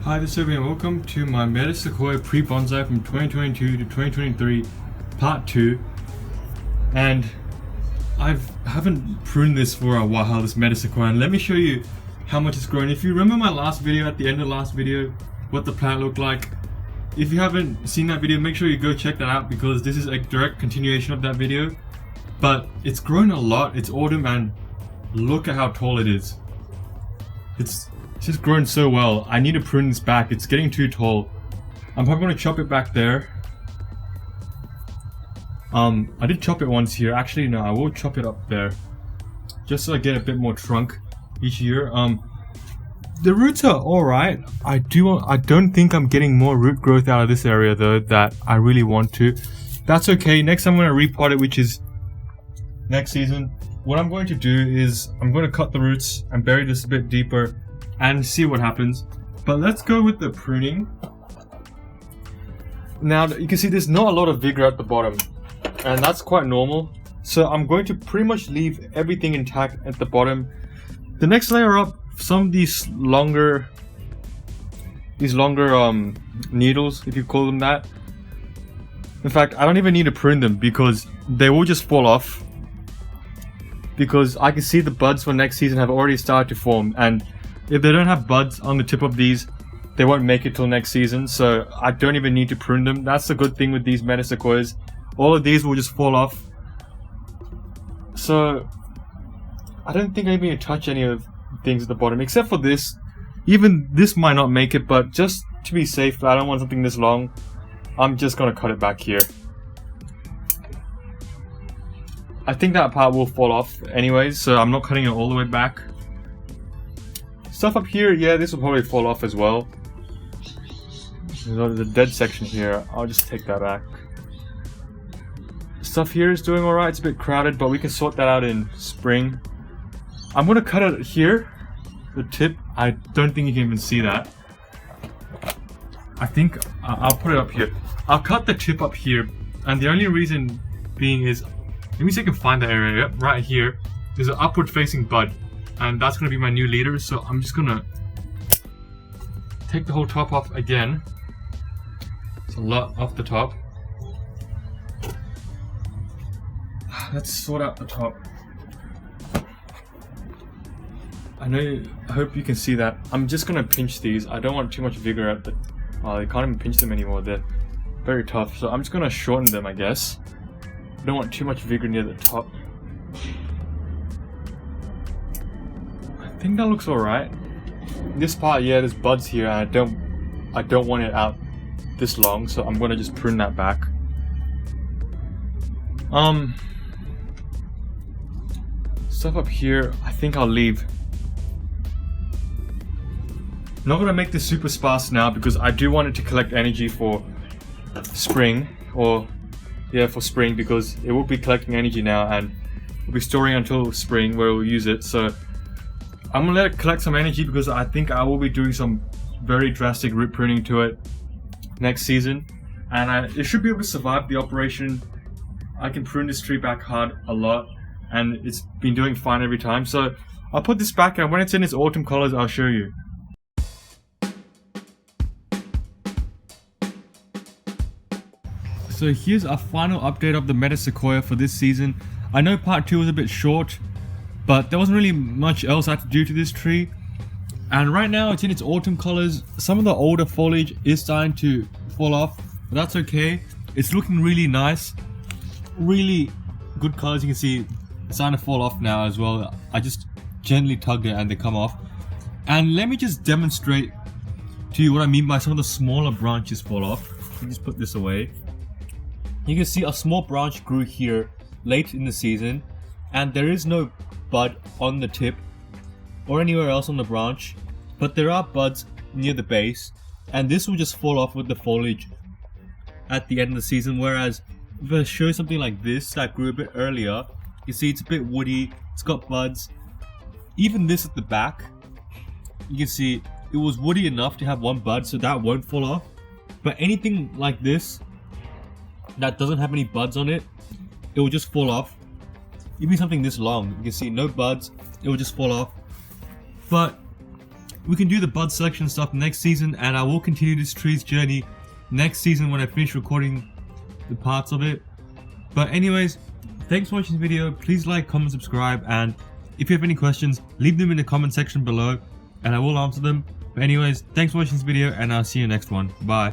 Hi, this is Obi and welcome to my Metasequoia Pre-bonsai from 2022 to 2023 Part 2. And I haven't pruned this for a while, this Metasequoia, and let me show you how much it's grown. If you remember my last video, at the end of the last video, what the plant looked like. If you haven't seen that video, make sure you go check that out because this is a direct continuation of that video. But it's grown a lot, it's autumn, and look at how tall it is. It's just grown so well. I need to prune this back. It's getting too tall. I'm probably going to chop it back there. I did chop it once here. Actually, no, I will chop it up there, just so I get a bit more trunk each year. The roots are all right. I don't think I'm getting more root growth out of this area though that I really want to. That's okay. Next I'm going to repot it, which is next season. What I'm going to do is I'm going to cut the roots and bury this a bit deeper and see what happens. But let's go with the pruning. Now you can see there's not a lot of vigor at the bottom, and that's quite normal. So I'm going to pretty much leave everything intact at the bottom. The next layer up, some of these longer needles, if you call them that. In fact, I don't even need to prune them because they will just fall off. Because I can see the buds for next season have already started to form, and if they don't have buds on the tip of these, they won't make it till next season, so I don't even need to prune them. That's the good thing with these Metasequoias. All of these will just fall off. So I don't think I even need to touch any of the things at the bottom, except for this. Even this might not make it, but just to be safe, I don't want something this long. I'm just gonna cut it back here. I think that part will fall off anyways, so I'm not cutting it all the way back. Stuff up here, yeah, this will probably fall off as well. There's a dead section here, I'll just take that back. Stuff here is doing alright, it's a bit crowded, but we can sort that out in spring. I'm gonna cut it here, the tip. I don't think you can even see that. I think I'll put it up here. I'll cut the tip up here, and the only reason being is, let me see if I can find that area. Yep, right here. There's an upward facing bud, and that's going to be my new leader, so I'm just going to take the whole top off again. It's a lot off the top. Let's sort out the top. I hope you can see that. I'm just going to pinch these. I don't want too much vigor at the... I can't even pinch them anymore. They're very tough, so I'm just going to shorten them, I guess. I don't want too much vigor near the top. I think that looks alright. This part, yeah, there's buds here, and I don't want it out this long, so I'm gonna just prune that back. Stuff up here, I think I'll leave. I'm not gonna make this super sparse now because I do want it to collect energy for spring, or yeah, for spring, because it will be collecting energy now and we'll be storing until spring where we'll use it. So I'm gonna let it collect some energy because I think I will be doing some very drastic root pruning to it next season, and it should be able to survive the operation. I can prune this tree back hard a lot, and it's been doing fine every time. So I'll put this back, and when it's in its autumn colors, I'll show you. So here's a final update of the Metasequoia for this season. I know part 2 was a bit short, but there wasn't really much else I had to do to this tree. And right now it's in its autumn colors. Some of the older foliage is starting to fall off, but that's okay. It's looking really nice. Really good colors. You can see it's starting to fall off now as well. I just gently tugged it and they come off. And let me just demonstrate to you what I mean by some of the smaller branches fall off. Let me just put this away. You can see a small branch grew here late in the season, and there is no bud on the tip or anywhere else on the branch, but there are buds near the base, and this will just fall off with the foliage at the end of the season. Whereas if I show something like this that grew a bit earlier, you see it's a bit woody, it's got buds. Even this at the back, you can see it was woody enough to have one bud, so that won't fall off. But anything like this that doesn't have any buds on it, it will just fall off. Even something this long, you can see no buds, it will just fall off. But we can do the bud selection stuff next season, and I will continue this tree's journey next season when I finish recording the parts of it. But anyways, thanks for watching this video. Please like, comment, subscribe, and if you have any questions, leave them in the comment section below and I will answer them. But anyways, thanks for watching this video, and I'll see you next one. Bye.